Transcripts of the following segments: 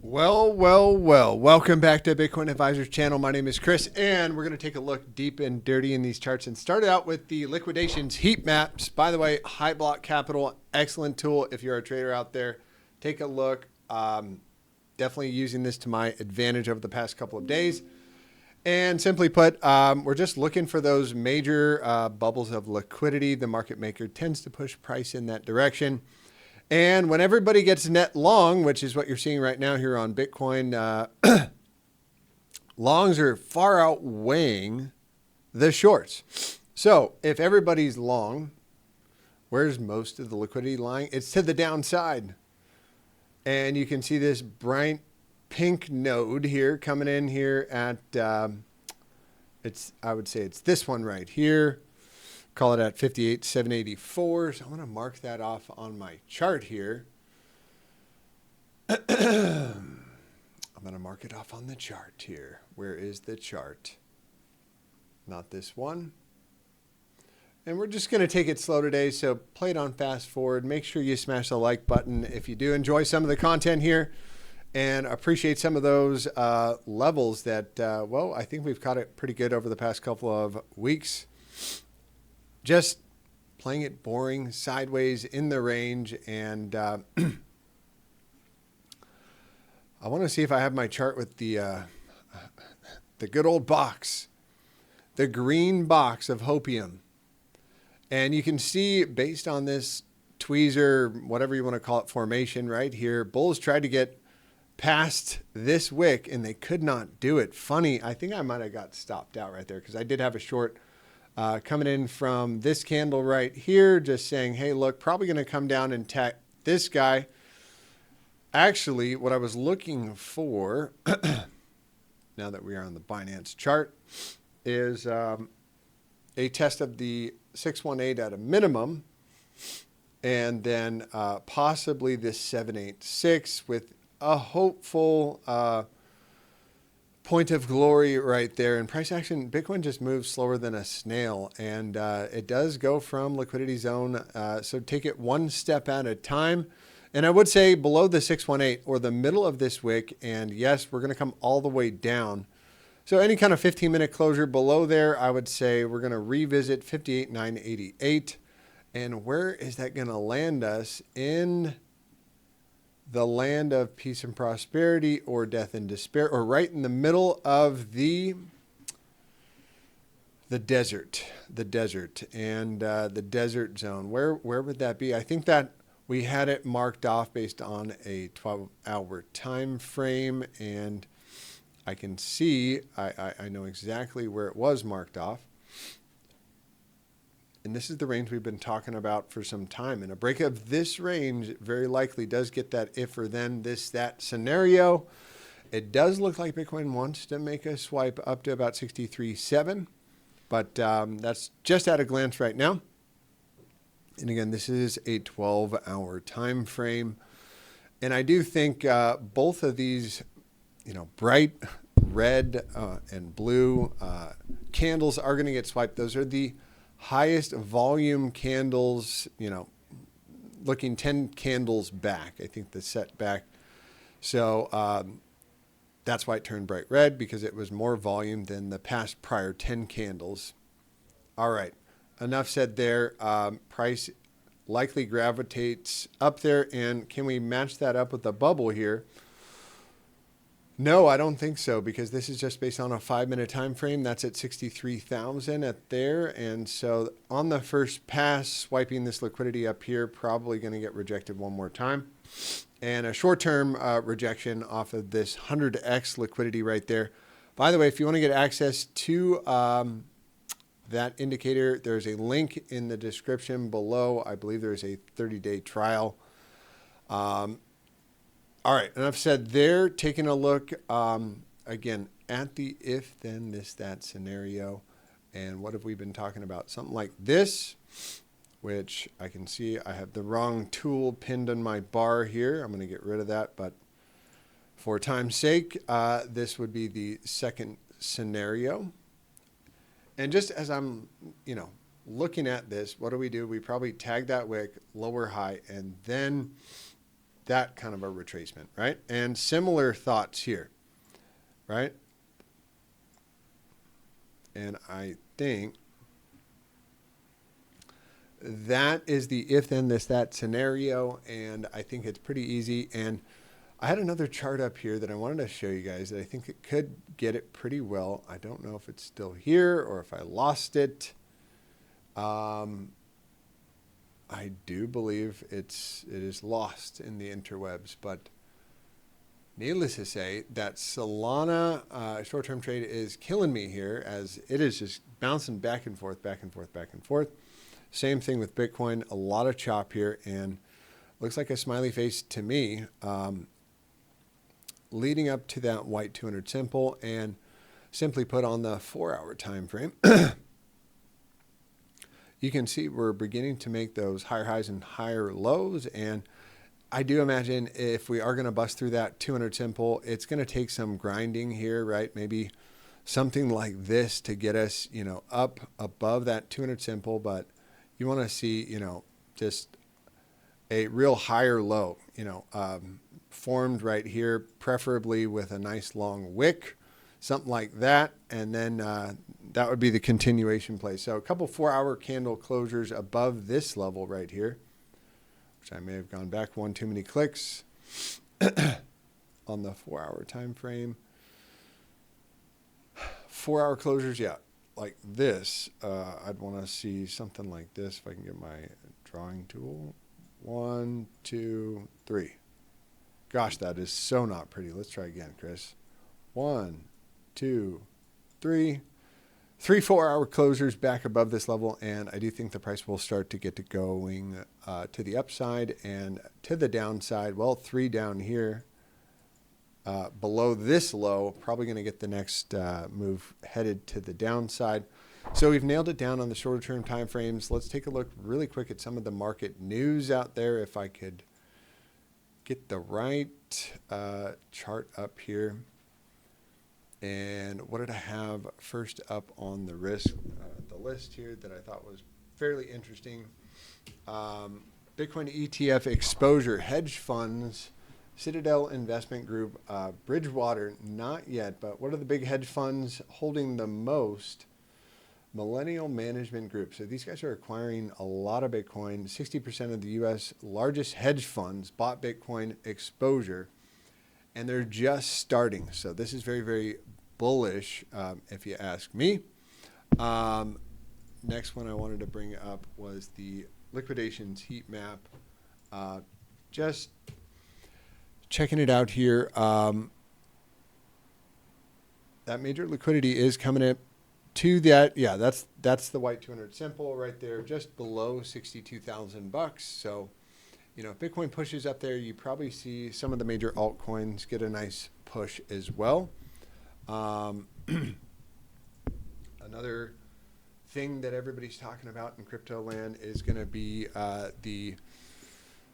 Well. Welcome back to Bitcoin Advisors channel. My name is Chris, and we're going to take a look deep and dirty in these charts and start out with the liquidations heat maps. By the way, High Block Capital, excellent tool. If you're a trader out there, take a look. Definitely using this to my advantage over the past couple of days. And simply put, we're just looking for those major bubbles of liquidity. The market maker tends to push price in that direction. And when everybody gets net long, which is what you're seeing right now here on Bitcoin, longs are far outweighing the shorts. So if everybody's long, where's most of the liquidity lying? It's to the downside. And you can see this bright pink node here coming in here at, I would say it's this one right here. Call it at 58,784. So I'm going to mark that off on my chart here. I'm going to mark it off on the chart here. Where is the chart? Not this one. And we're just going to take it slow today. So play it on fast forward. Make sure you smash the like button if you do enjoy some of the content here and appreciate some of those levels that, well, I think we've caught it pretty good over the past couple of weeks. Just playing it boring, sideways in the range. And I want to see if I have my chart with the good old box, the green box of hopium. And you can see based on this tweezer, whatever you want to call it, formation right here, bulls tried to get past this wick and they could not do it. Funny, I think I might have got stopped out right there because I did have a short coming in from this candle right here, just saying, hey, look, probably going to come down and tap this guy. Actually, what I was looking for, now that we are on the Binance chart, is a test of the 618 at a minimum, and then possibly this 786 with a hopeful point of glory right there. And price action, Bitcoin just moves slower than a snail, and it does go from liquidity zone. So take it one step at a time. And I would say below the 618 or the middle of this wick. And yes, we're going to come all the way down. So any kind of 15-minute closure below there, I would say we're going to revisit 58,988. And where is that going to land us? In the land of peace and prosperity or death and despair, or right in the middle of the desert and the desert zone. Where would that be? I think that we had it marked off based on a 12-hour time frame, and I can see, I know exactly where it was marked off. And this is the range we've been talking about for some time. And a break of this range very likely does get that if or then this, that scenario. It does look like Bitcoin wants to make a swipe up to about 63.7. But that's just at a glance right now. And again, this is a 12-hour time frame. And I do think both of these, bright red and blue candles are going to get swiped. Those are the highest volume candles, looking 10 candles back, I think the setback. So that's why it turned bright red, because it was more volume than the past prior 10 candles. All right, enough said there. Price likely gravitates up there. And can we match that up with the bubble here? No, I don't think so, because this is just based on a 5-minute time frame. That's at 63,000 at there. And so on the first pass, swiping this liquidity up here, probably going to get rejected one more time. And a short-term rejection off of this 100x liquidity right there. By the way, if you want to get access to that indicator, there's a link in the description below. I believe there's a 30-day trial. All right, enough said there. Taking a look, again, at the if, then, this, that scenario. And what have we been talking about? Something like this, which I can see I have the wrong tool pinned on my bar here. I'm going to get rid of that. But for time's sake, this would be the second scenario. And just as I'm, looking at this, what do? We probably tag that wick, lower high, and then that kind of a retracement, right? And similar thoughts here, right? And I think that is the if then this that scenario, and I think it's pretty easy. And I had another chart up here that I wanted to show you guys that I think it could get it pretty well. I don't know if it's still here or if I lost it. I do believe it is lost in the interwebs, but needless to say, that Solana short-term trade is killing me here, as it is just bouncing back and forth, back and forth, back and forth. Same thing with Bitcoin, a lot of chop here, and looks like a smiley face to me, leading up to that white 200 simple, and simply put on the 4-hour time frame. You can see we're beginning to make those higher highs and higher lows, and I do imagine if we are going to bust through that 200 simple, it's going to take some grinding here, right? Maybe something like this to get us, up above that 200 simple, but you want to see, just a real higher low, formed right here, preferably with a nice long wick, something like that. And then that would be the continuation play. So a couple 4-hour candle closures above this level right here, which I may have gone back one too many clicks on the 4-hour time frame. 4-hour closures, yeah, like this. I'd want to see something like this if I can get my drawing tool. 1, 2, 3. Gosh, that is so not pretty. Let's try again, Chris. 1, 2, 3. 3 4-hour closures back above this level, and I do think the price will start to get to going to the upside and to the downside. Well, 3 down here below this low, probably going to get the next move headed to the downside. So we've nailed it down on the shorter term time frames. Let's take a look really quick at some of the market news out there. If I could get the right chart up here. And what did I have first up on the the list here that I thought was fairly interesting? Bitcoin ETF exposure, hedge funds, Citadel Investment Group, Bridgewater, not yet, but what are the big hedge funds holding the most? Millennial Management Group. So these guys are acquiring a lot of Bitcoin. 60% of the U.S. largest hedge funds bought Bitcoin exposure, and they're just starting. So this is very, very bullish, if you ask me. Next one I wanted to bring up was the liquidations heat map. Just checking it out here. That major liquidity is coming in to that. Yeah, that's the white 200 simple right there, just below $62,000. So, if Bitcoin pushes up there, you probably see some of the major altcoins get a nice push as well. Another thing that everybody's talking about in crypto land is going to be the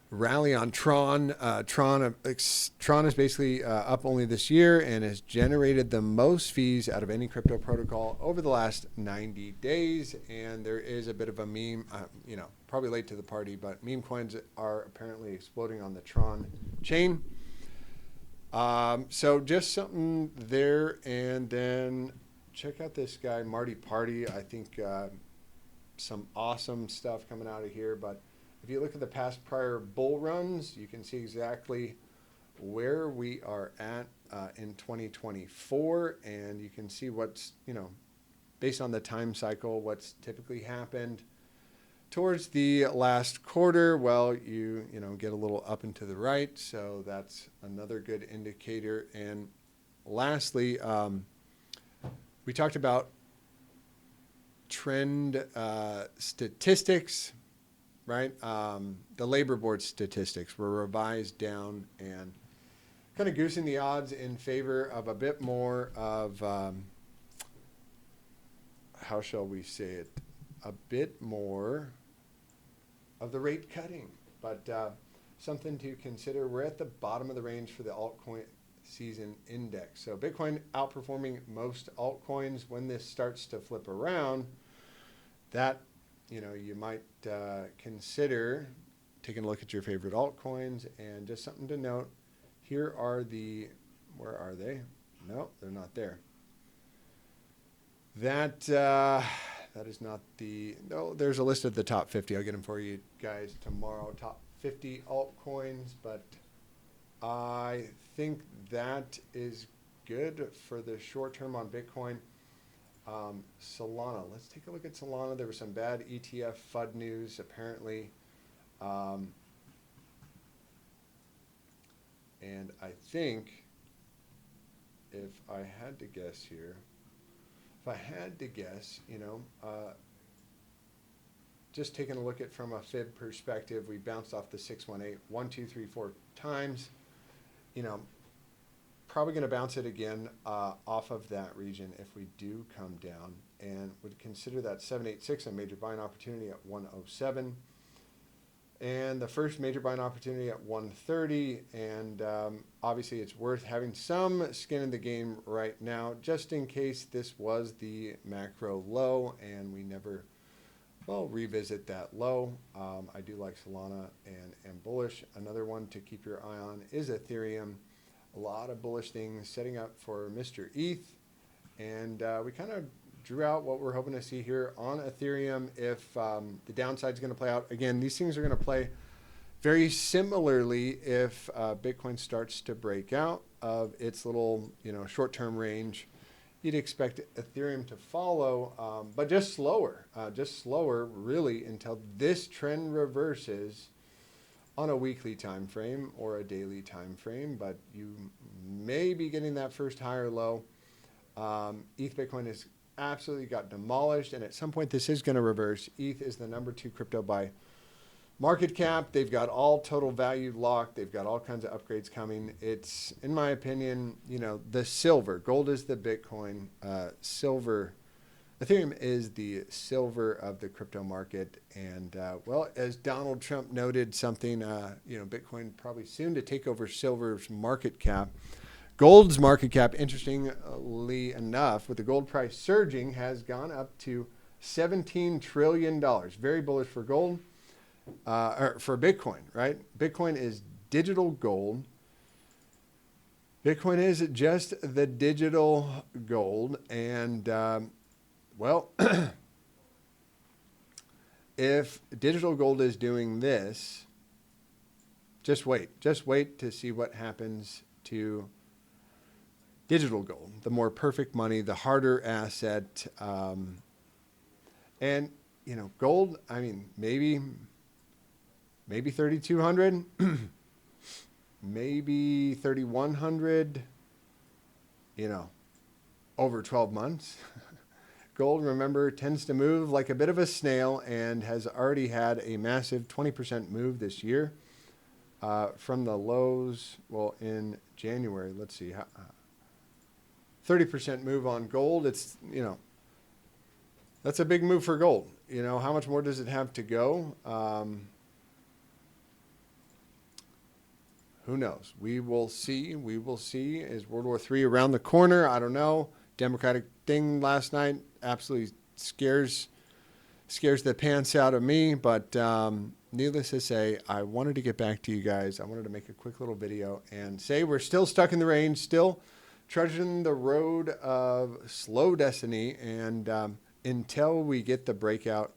rally on Tron. Tron is basically up only this year and has generated the most fees out of any crypto protocol over the last 90 days. And there is a bit of a meme, probably late to the party, but meme coins are apparently exploding on the Tron chain. So just something there. And then check out this guy, Marty Party. I think some awesome stuff coming out of here. But if you look at the past prior bull runs, you can see exactly where we are at in 2024. And you can see what's, based on the time cycle, what's typically happened towards the last quarter. Well, you get a little up and to the right. So that's another good indicator. And lastly, we talked about trend statistics. Right? The labor board statistics were revised down and kind of goosing the odds in favor of a bit more of, how shall we say it, a bit more of the rate cutting. But something to consider, we're at the bottom of the range for the altcoin season index. So Bitcoin outperforming most altcoins. When this starts to flip around, that you might consider taking a look at your favorite altcoins, and just something to note. Here are the, where are they? No, they're not there. That is not the, no, there's a list of the top 50. I'll get them for you guys tomorrow. Top 50 altcoins, but I think that is good for the short term on Bitcoin. Solana, let's take a look at Solana. There was some bad ETF FUD news apparently. And I think if I had to guess here, just taking a look at from a fib perspective, we bounced off the 618 1, 2, 3, 4 times. Probably going to bounce it again off of that region if we do come down, and would consider that 786 a major buying opportunity at 107, and the first major buying opportunity at 130. And obviously it's worth having some skin in the game right now, just in case this was the macro low and we never revisit that low. I do like Solana and am bullish. Another one to keep your eye on is Ethereum. A lot of bullish things setting up for Mr. ETH. And we kind of drew out what we're hoping to see here on Ethereum if the downside is going to play out. Again, these things are going to play very similarly if Bitcoin starts to break out of its little short-term range. You'd expect Ethereum to follow, but just slower really until this trend reverses on a weekly time frame or a daily time frame. But you may be getting that first higher low. ETH Bitcoin has absolutely got demolished, and at some point this is going to reverse. ETH is the number 2 crypto by market cap. They've got all total value locked. They've got all kinds of upgrades coming. It's, in my opinion, the silver. Gold is the Bitcoin. Silver, Ethereum is the silver of the crypto market. And as Donald Trump noted something, Bitcoin probably soon to take over silver's market cap. Gold's market cap, interestingly enough, with the gold price surging, has gone up to $17 trillion. Very bullish for gold. Or for Bitcoin, right? Bitcoin is digital gold. Bitcoin is just the digital gold. And, if digital gold is doing this, just wait to see what happens to digital gold, the more perfect money, the harder asset. And, gold, I mean, maybe 3,200, maybe 3,100, over 12 months. Gold, remember, tends to move like a bit of a snail and has already had a massive 20% move this year from the lows. Well, in January, let's see, 30% move on gold. It's, that's a big move for gold. How much more does it have to go? Who knows? We will see. We will see. Is World War III around the corner? I don't know. Democratic thing last night absolutely scares the pants out of me. But needless to say, I wanted to get back to you guys. I wanted to make a quick little video and say we're still stuck in the range, still trudging the road of slow destiny. And until we get the breakout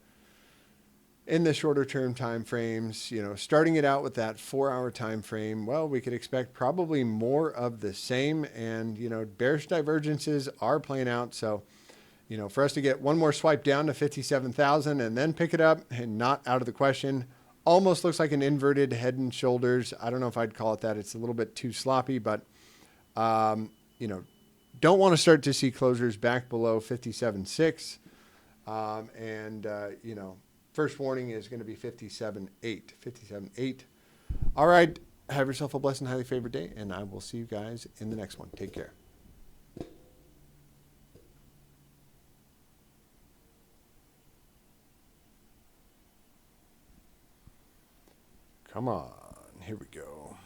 in the shorter term time frames, starting it out with that 4-hour time frame, we could expect probably more of the same. And, bearish divergences are playing out. So, for us to get one more swipe down to 57,000 and then pick it up and not out of the question, almost looks like an inverted head and shoulders. I don't know if I'd call it that. It's a little bit too sloppy, but, don't want to start to see closures back below 57.6. First warning is going to be 57.8. 57.8. All right. Have yourself a blessed and highly favored day, and I will see you guys in the next one. Take care. Come on. Here we go.